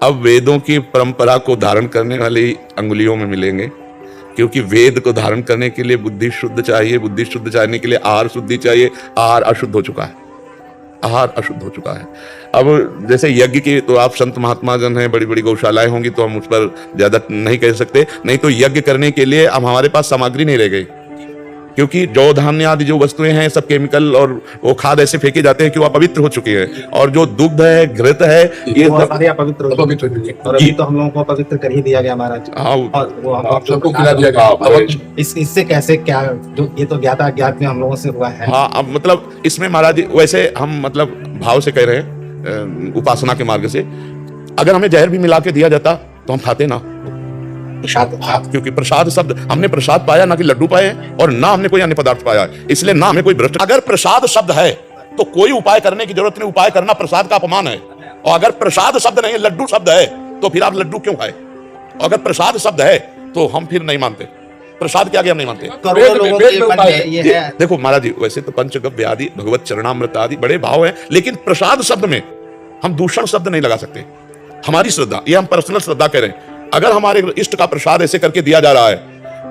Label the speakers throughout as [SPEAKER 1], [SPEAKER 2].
[SPEAKER 1] अब वेदों की परंपरा को धारण करने वाली अंगुलियों में मिलेंगे, क्योंकि वेद को धारण करने के लिए बुद्धि शुद्ध चाहिए, बुद्धि शुद्ध चाहिए के लिए आहार शुद्धि चाहिए। आहार अशुद्ध हो चुका है, आहार अशुद्ध हो चुका है। अब जैसे यज्ञ की तो आप संत महात्मा जन हैं, बड़ी बड़ी गौशालाएं होंगी तो हम उस पर ज्यादा नहीं कह सकते, नहीं तो यज्ञ करने के लिए अब हमारे पास सामग्री नहीं रह गई, क्योंकि जौ धान्य आदि जो वस्तुएं हैं सब केमिकल और वो खाद ऐसे फेंके जाते हैं कि वो अपवित्र हो चुके हैं। और जो दुग्ध है, घृत है, ये
[SPEAKER 2] सारे अपवित्र हो चुके हैं। और अभी तो हम लोगों को पवित्र कर ही दिया गया महाराज।
[SPEAKER 1] हाँ,
[SPEAKER 2] और वो हम
[SPEAKER 3] आप सबको खिला दिया गया।
[SPEAKER 2] इससे कैसे क्या जो ये तो ज्ञाता अज्ञात में हम लोगों से हुआ है।
[SPEAKER 1] हाँ, अब मतलब इसमें महाराज जी वैसे हम मतलब भाव से कह रहे हैं, उपासना के मार्ग से। अगर हमें जहर भी मिला के दिया जाता तो हम खाते ना, क्योंकि प्रसाद शब्द हमने प्रसाद पाया ना कि लड्डू पाए, और ना हमने कोई अन्य पदार्थ पाया, इसलिए ना हमें कोई भ्रष्ट। अगर प्रसाद शब्द है तो कोई उपाय करने की जरूरत नहीं, उपाय करना प्रसाद का अपमान है। और अगर प्रसाद शब्द नहीं है, लड्डू शब्द है, तो फिर आप लड्डू क्यों खाए? अगर प्रसाद शब्द है तो हम फिर नहीं मानते, प्रसाद के आगे हम नहीं मानते। देखो महाराज जी, वैसे तो पंचगव्य आदि, भगवत चरणामृत आदि बड़े भाव हैं, लेकिन प्रसाद शब्द में हम दूषण शब्द नहीं लगा सकते। हमारी श्रद्धा, ये हम पर्सनल श्रद्धा कह रहे हैं। अगर हमारे इष्ट का प्रसाद ऐसे करके दिया जा रहा है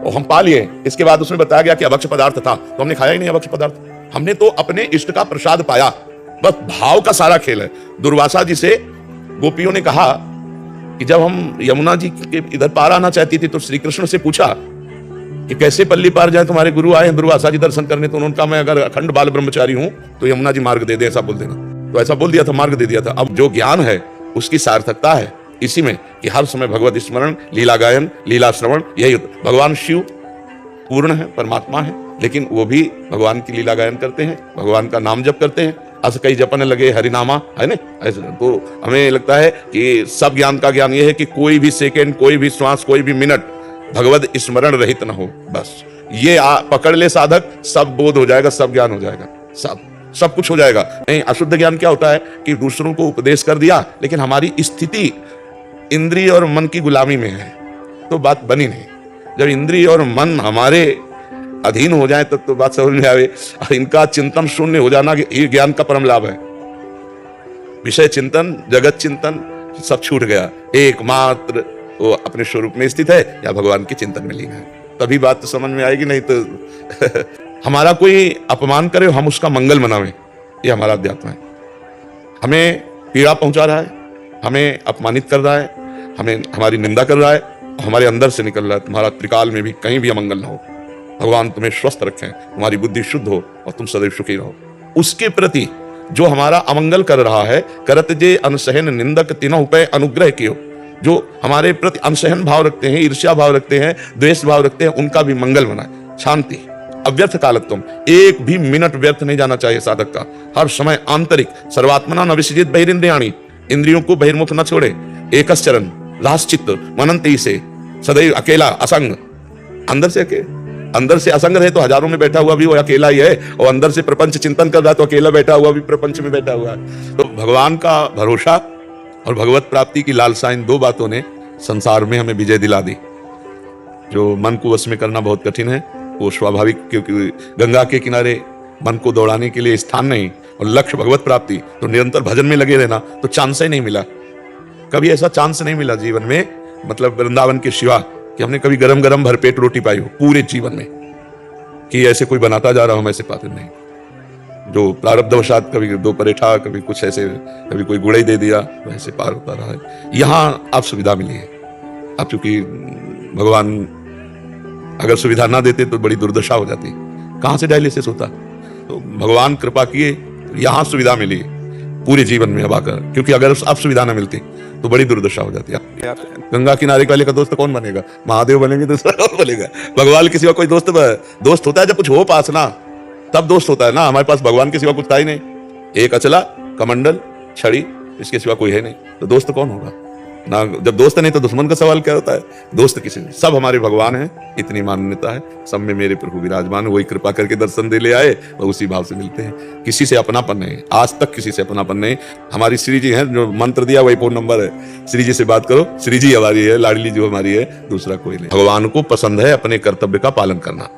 [SPEAKER 1] और हम पा लिए, इसके बाद उसमें बताया गया कि अभक्ष पदार्थ था, तो हमने खाया ही नहीं अभक्ष पदार्थ, हमने तो अपने इष्ट का प्रसाद पाया। बस भाव का सारा खेल है। दुर्वासा जी से गोपियों ने कहा कि जब हम यमुना जी के इधर पार आना चाहती थी तो श्री कृष्ण से पूछा कि कैसे पल्ली पार जाए, तुम्हारे गुरु आए हैं दुर्वासा जी दर्शन करने। तो उन्होंने कहा मैं अगर अखंड बाल ब्रह्मचारी हूं तो यमुना जी मार्ग दे दे, ऐसा बोल देना। तो ऐसा बोल दिया था, मार्ग दे दिया था। अब जो ज्ञान है उसकी सार्थकता है इसी में कि हर समय भगवत स्मरण, लीला गायन, लीला श्रवण, यही भगवान शिव पूर्ण है, परमात्मा है, लेकिन वो भी भगवान की लीला गायन करते हैं, भगवान का नाम जप करते हैं। अस कई जपन लगे हरिनामा, है ना? ऐसे तो हमें लगता है कि सब ज्ञान का ज्ञान ये है कि कोई भी सेकेंड, कोई भी श्वास, कोई भी मिनट भगवत स्मरण रहित न हो। बस ये पकड़ ले साधक, सब बोध हो जाएगा, सब ज्ञान हो जाएगा, सब कुछ हो जाएगा। नहीं, अशुद्ध ज्ञान क्या होता है कि दूसरों को उपदेश कर दिया, लेकिन हमारी स्थिति इंद्रिय और मन की गुलामी में है, तो बात बनी नहीं। जब इंद्रिय और मन हमारे अधीन हो जाए तब तो बात समझ में आवे। इनका चिंतन शून्य हो जाना ये ज्ञान का परम लाभ है। विषय चिंतन, जगत चिंतन सब छूट गया, एकमात्र वो अपने स्वरूप में स्थित है या भगवान के चिंतन में लीन है, तभी बात तो समझ में आएगी। नहीं तो हमारा कोई अपमान करे, हम उसका मंगल मनावें, ये हमारा अध्यात्म है। हमें पीड़ा पहुंचा रहा है, हमें अपमानित कर रहा है, हमें हमारी निंदा कर रहा है, हमारे अंदर से निकल रहा है तुम्हारा त्रिकाल में भी कहीं भी अमंगल न हो, भगवान तुम्हें स्वस्थ रखें, तुम्हारी बुद्धि शुद्ध हो और तुम सदैव सुखी रहो। उसके प्रति जो हमारा अमंगल कर रहा है, करत जे अनसहन निंदक तीनों पे अनुग्रह कियो, जो हमारे प्रति अनसहन भाव रखते हैं, ईर्ष्या भाव रखते हैं, द्वेष भाव रखते हैं, उनका भी मंगल बनाए। शांति, अव्यर्थ कालत्वम, एक भी मिनट व्यर्थ नहीं जाना चाहिए साधक का। हर समय आंतरिक सर्वात्मना न विसर्जित बहिरिंद्रियाणि, इंद्रियों को बहिर्मुख न छोड़े। एकश्चरन रासचित्त मनंती से सदैव अकेला असंग, अंदर से असंग रहे तो हजारों में बैठा हुआ भी वो अकेला ही है, और अंदर से प्रपंच चिंतन कर रहा तो अकेला बैठा हुआ भी प्रपंच में बैठा हुआ है। तो भगवान का भरोसा और भगवत प्राप्ति की लालसा, इन दो बातों ने संसार में हमें विजय दिला दी। जो मन को वश में करना बहुत कठिन है, वो स्वाभाविक, क्योंकि गंगा के किनारे मन को दौड़ाने के लिए स्थान नहीं और लक्ष्य भगवत प्राप्ति, तो निरंतर भजन में लगे रहना, तो चांस ही नहीं मिला। कभी ऐसा चांस नहीं मिला जीवन में, मतलब वृंदावन के सिवा, कि हमने कभी गरम गरम भरपेट रोटी पाई हो पूरे जीवन में, कि ऐसे कोई बनाता जा रहा हो, हम ऐसे पाते नहीं। जो प्रारब्धवशात कभी दो परेठा, कभी कुछ ऐसे, कभी कोई गुड़ ही दे दिया, तो ऐसे पार होता रहा है। यहाँ आप सुविधा मिली है। अब चूंकि भगवान अगर सुविधा ना देते तो बड़ी दुर्दशा हो जाती, कहाँ से डायलिसिस होता। तो भगवान कृपा किए, यहाँ सुविधा मिली पूरे जीवन में अब आकर, क्योंकि अगर अब सुविधा ना मिलती तो बड़ी दुर्दशा हो जाती है। गंगा किनारे वाले का दोस्त कौन बनेगा? महादेव बनेंगे, दूसरा कौन बनेगा? भगवान के सिवा कोई दोस्त होता है जब कुछ हो पास ना, तब दोस्त होता है ना। हमारे पास भगवान के सिवा कुछ था ही नहीं, एक अचला कमंडल छड़ी, इसके सिवा कोई है नहीं, तो दोस्त कौन होगा ना? जब दोस्त नहीं तो दुश्मन का सवाल क्या होता है? दोस्त किसी नहीं, सब हमारे भगवान हैं, इतनी मान्यता है। सब में मेरे प्रभु विराजमान, वही कृपा करके दर्शन दे ले आए और उसी भाव से मिलते हैं। किसी से अपनापन नहीं, आज तक किसी से अपनापन नहीं। हमारी श्री जी हैं, जो मंत्र दिया वही फोन नंबर है, श्री जी से बात करो, श्री जी हमारी है, लाडली जो हमारी है, दूसरा कोई नहीं। भगवान को पसंद है अपने कर्तव्य का पालन करना,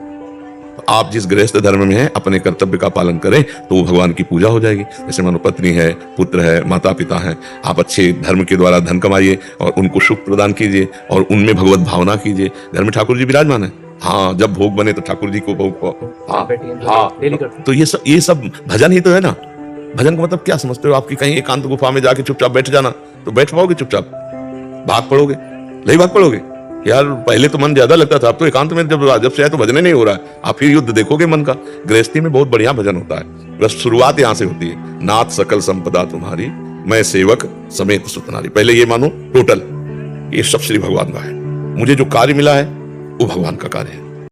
[SPEAKER 1] आप जिस गृहस्थ धर्म में हैं अपने कर्तव्य का पालन करें तो वो भगवान की पूजा हो जाएगी। जैसे मानो पत्नी है, पुत्र है, माता पिता हैं, आप अच्छे धर्म के द्वारा धन कमाइए और उनको सुख प्रदान कीजिए और उनमें भगवत भावना कीजिए। घर में ठाकुर जी विराजमान है, हाँ, जब भोग बने तो ठाकुर जी को भोग को, हाँ हाँ, तो ये सब भजन ही तो है ना। भजन का मतलब क्या समझते हो? आपकी कहीं एकांत गुफा में जाके चुपचाप बैठ जाना, तो बैठ पाओगे? चुपचाप भाग पड़ोगे, नहीं भाग पड़ोगे यार। पहले तो मन ज्यादा लगता था, अब तो एकांत में जब से आए तो भजन ही नहीं हो रहा है। आप फिर युद्ध देखोगे मन का। गृहस्थी में बहुत बढ़िया भजन होता है, बस शुरुआत यहां से होती है। नाथ सकल संपदा तुम्हारी, मैं सेवक समेत सुत नारी। पहले ये मानो टोटल ये सब श्री भगवान का है, मुझे जो कार्य मिला है वो भगवान का कार्य है।